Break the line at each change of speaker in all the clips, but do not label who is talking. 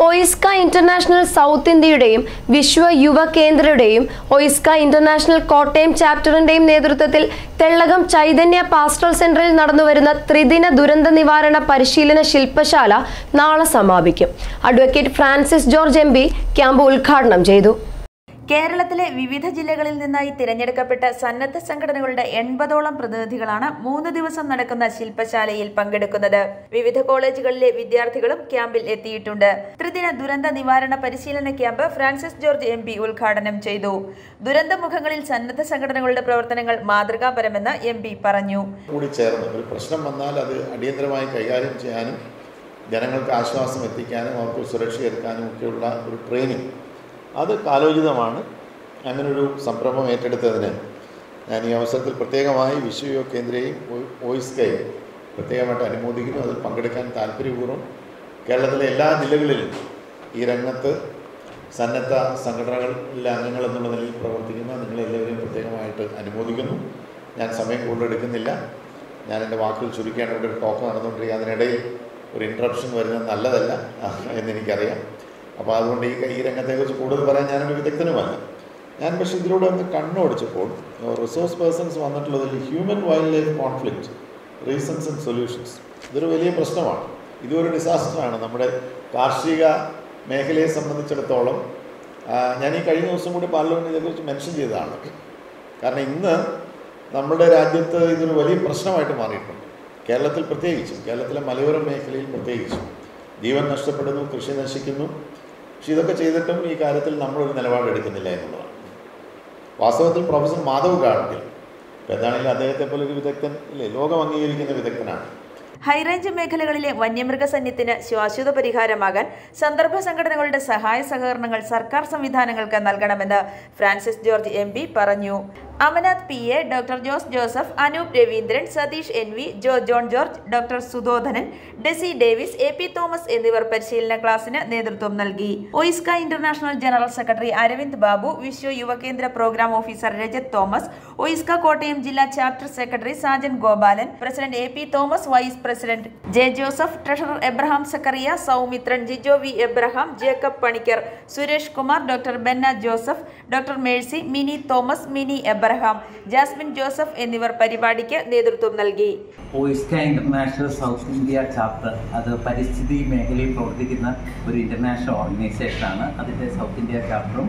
OISCA international south ഇന്ത്യയുടെയും വിശ്വ യുവ കേന്ദ്രയുടെയും OISCA international Kottayam ചാപ്റ്ററിന്റെയും നേതൃത്വത്തിൽ തെള്ളകം ചൈതന്യ പാസ്റ്ററൽ സെന്ററിൽ നടന്നുവരുന്ന ത്രിദിന ദുരന്ത നിവാരണ പരിശീലന ശില്പശാല നാളെ സമാപിക്കും. Advocate Francis George MP. Camp ഉദ്ഘാടനം ചെയ്തു.
കേരളത്തിലെ വിവിധ ജില്ലകളിൽ നിന്നായി തിരഞ്ഞെടുക്കപ്പെട്ട സന്നദ്ധ സംഘടനകളുടെ 80ഓളം പ്രതിനിധികളാണ് 3 ദിവസം നടക്കുന്ന ശില്പശാലയിൽ പങ്കെടുക്കുന്നത്. വിവിധ കോളേജുകളിലെ വിദ്യാർത്ഥികളും ക്യാമ്പിൽ എത്തിയിട്ടുണ്ട്. ത്രിദിന ദുരന്ത നിവാരണ പരിശീലന ക്യാമ്പ് ഫ്രാൻസിസ് ജോർജ് എം.പി. ഉദ്ഘാടനം ചെയ്തു. ദുരന്തമുഖങ്ങളിൽ സന്നദ്ധ സംഘടനകളുടെ പ്രവർത്തനങ്ങൾ മാതൃകാപരമെന്ന് എം.പി. പറഞ്ഞു.
ഒരു പ്രശ്നം വന്നാൽ അത് അടിയന്തരമായി കൈകാര്യം ചെയ്യാനും ജനങ്ങൾക്ക് ആശ്വാസം എത്തിക്കാനും അവർക്ക് സുരക്ഷയെടുക്കാനും ഒക്കെയുള്ള ഒരു ട്രെയിനിങ് അത് കാലോചിതമാണ്. അങ്ങനൊരു സംരംഭം ഏറ്റെടുത്തതിന് ഞാൻ ഈ അവസരത്തിൽ പ്രത്യേകമായി വിശ്വ യുവ കേന്ദ്രയും ഒയിസ്കയും പ്രത്യേകമായിട്ട് അനുമോദിക്കുന്നു. അതിൽ പങ്കെടുക്കാൻ താല്പര്യപൂർവ്വം കേരളത്തിലെ എല്ലാ ജില്ലകളിലും ഈ രംഗത്ത് സന്നദ്ധ സംഘടനകളിലെ അംഗങ്ങൾ എന്നുള്ള നിലയിൽ പ്രവർത്തിക്കുന്ന നിങ്ങളെല്ലാവരെയും പ്രത്യേകമായിട്ട് അനുമോദിക്കുന്നു. ഞാൻ സമയം കൂടുതലെടുക്കുന്നില്ല. ഞാൻ എൻ്റെ വാക്കുകൾ ചുരുക്കിയാണ് ഇവിടെ ഒരു ടോക്ക് നടന്നുകൊണ്ടിരിക്കുക. അതിനിടയിൽ ഒരു ഇൻട്രപ്ഷൻ വരുന്നത് നല്ലതല്ല എന്നെനിക്കറിയാം. അപ്പോൾ അതുകൊണ്ട് ഈ രംഗത്തെക്കുറിച്ച് കൂടുതൽ പറയാൻ ഞാനൊരു വിദഗ്ധനുമല്ല. ഞാൻ പക്ഷേ ഇതിലൂടെ ഒന്ന് കണ്ണോടിച്ചപ്പോൾ റിസോഴ്സ് പേഴ്സൺസ് വന്നിട്ടുള്ളതിൽ human wild life conflict reasons and solutions ഇതൊരു വലിയ പ്രശ്നമാണ്. ഇതൊരു ഡിസാസ്റ്ററാണ് നമ്മുടെ കാർഷിക മേഖലയെ സംബന്ധിച്ചിടത്തോളം. ഞാൻ ഈ കഴിഞ്ഞ ദിവസം കൂടി പാർലമെൻറ്റിൽ ഇതേക്കുറിച്ച് മെൻഷൻ ചെയ്തതാണ്. കാരണം ഇന്ന് നമ്മുടെ രാജ്യത്ത് ഇതൊരു വലിയ പ്രശ്നമായിട്ട് മാറിയിട്ടുണ്ട്. കേരളത്തിൽ പ്രത്യേകിച്ചും, കേരളത്തിലെ മലയോര മേഖലയിൽ പ്രത്യേകിച്ചും ജീവൻ നഷ്ടപ്പെടുന്നു, കൃഷി നശിക്കുന്നു. പക്ഷെ ഇതൊക്കെ ചെയ്തിട്ടും ഈ കാര്യത്തിൽ നമ്മളൊരു നിലപാടെടുക്കുന്നില്ല എന്നുള്ളതാണ് വാസ്തവത്തിൽ. പ്രൊഫസർ മാധവ് ഗാഡ്ഗിൽ എന്താണെങ്കിലും അദ്ദേഹത്തെ പോലെ ഒരു വിദഗ്ധൻ ഇല്ലേ, ലോകം അംഗീകരിക്കുന്ന വിദഗ്ധനാണ്.
ഹൈറേഞ്ച് മേഖലകളിലെ വന്യമൃഗസന്യത്തിന് ശാശ്വത പരിഹാരമാകാൻ സന്ദർഭ സംഘടനകളുടെ സഹായ സഹകരണങ്ങൾ സർക്കാർ സംവിധാനങ്ങൾക്ക് നൽകണമെന്ന് ഫ്രാൻസിസ് ജോർജ് എം.പി. പറഞ്ഞു. Amanath P.A., doctor Jose Joseph, Anoop Raveendran, Satheesh N.V., John George, doctor Sudhodhanan, Daisy Davis, A.P. Thomas എന്നിവർ പരിശീലന ക്ലാസിന് നേതൃത്വം നൽകി. OISCA International general secretary Aravind Babu, Vishwa Yuvakendra programme officer Rajath Thomas, OISCA Kottayam ജില്ലാ chapter secretary Sajan Gopalan, president A.P. Thomas, vice president J Joseph, treasurer Abraham Zachariah, Soumithran, Jijo V Abraham, Jacob Panicker, Suresh Kumar, doctor Benna Joseph, doctor Mercy, Mini Thomas, mini Abraham, Jasmine Joseph എന്നിവർ പരിപാടിക്ക് നേതൃത്വം നൽകി.
OISCA international south India chapter അത് പരിസ്ഥിതി മേഖലയിൽ പ്രവർത്തിക്കുന്ന ഒരു ഇന്റർനാഷണൽ ഓർഗനൈസേഷനാണ്. അതിൻ്റെ സൗത്ത് ഇന്ത്യ ചാപ്റ്ററും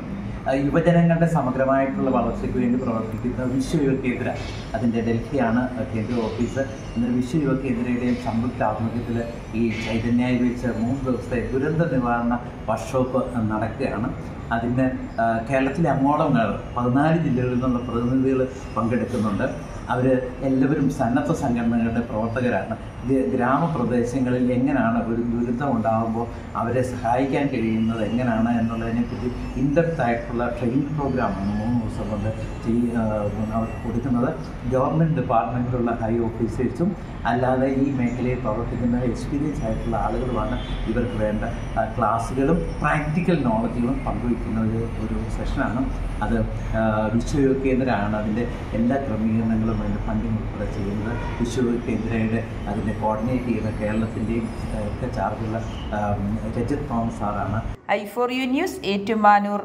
യുവജനങ്ങളുടെ സമഗ്രമായിട്ടുള്ള വളർച്ചയ്ക്ക് വേണ്ടി പ്രവർത്തിക്കുന്ന വിശ്വ യുവ കേന്ദ്ര, അതിൻ്റെ ഡൽഹിയാണ് കേന്ദ്ര ഓഫീസ്. എന്നാൽ വിശ്വ യുവ കേന്ദ്രയുടെയും സംയുക്ത ആഭിമുഖ്യത്തിൽ ഈ ചൈതന്യയിൽ വെച്ച് 3 ദിവസത്തെ ദുരന്ത നിവാരണ വർക്ക്ഷോപ്പ് നടക്കുകയാണ്. അതിന് കേരളത്തിലെ അങ്ങോളം 14 ജില്ലകളിൽ നിന്നുള്ള പ്രതിനിധികൾ പങ്കെടുക്കുന്നുണ്ട്. അവർ എല്ലാവരും സന്നദ്ധ സംഘടനകളുടെ പ്രവർത്തകരാണ്. ഗ്രാമപ്രദേശങ്ങളിൽ എങ്ങനെയാണ് ഒരു ദുരിതം ഉണ്ടാകുമ്പോൾ അവരെ സഹായിക്കാൻ കഴിയുന്നത് എങ്ങനെയാണ് എന്നുള്ളതിനെപ്പറ്റി ഇൻഡെപ്ത് ആയിട്ടുള്ള ട്രെയിനിങ് പ്രോഗ്രാമാണ് 3 ദിവസം കൊണ്ട് അവർക്ക് കൊടുക്കുന്നത്. ഗവൺമെൻറ് ഡിപ്പാർട്ട്മെൻറ്റിലുള്ള ഹൈ ഓഫീസേഴ്സും അല്ലാതെ ഈ മേഖലയിൽ പ്രവർത്തിക്കുന്ന എക്സ്പീരിയൻസ് ആയിട്ടുള്ള ആളുകളുമാണ് ഇവർക്ക് വേണ്ട ക്ലാസ്സുകളും പ്രാക്ടിക്കൽ നോളജുകളും പങ്കുവയ്ക്കുന്ന ഒരു സെഷനാണ്. അത് വിശ്വ യുവ കേന്ദ്രമാണ് അതിൻ്റെ എല്ലാ ക്രമീകരണങ്ങളും അതിൻ്റെ ഫണ്ടിങ് ഉൾപ്പെടെ ചെയ്യുന്നത്. വിശ്വ യുവ കേന്ദ്രയുടെ അതിൻ്റെ കോർഡിനേറ്റ് ചെയ്യുന്ന കേരളത്തിൻ്റെയും ഒക്കെ ചാർജുള്ള രജത് തോമസ് സാറാണ്.
I4U news, Ettumanoor.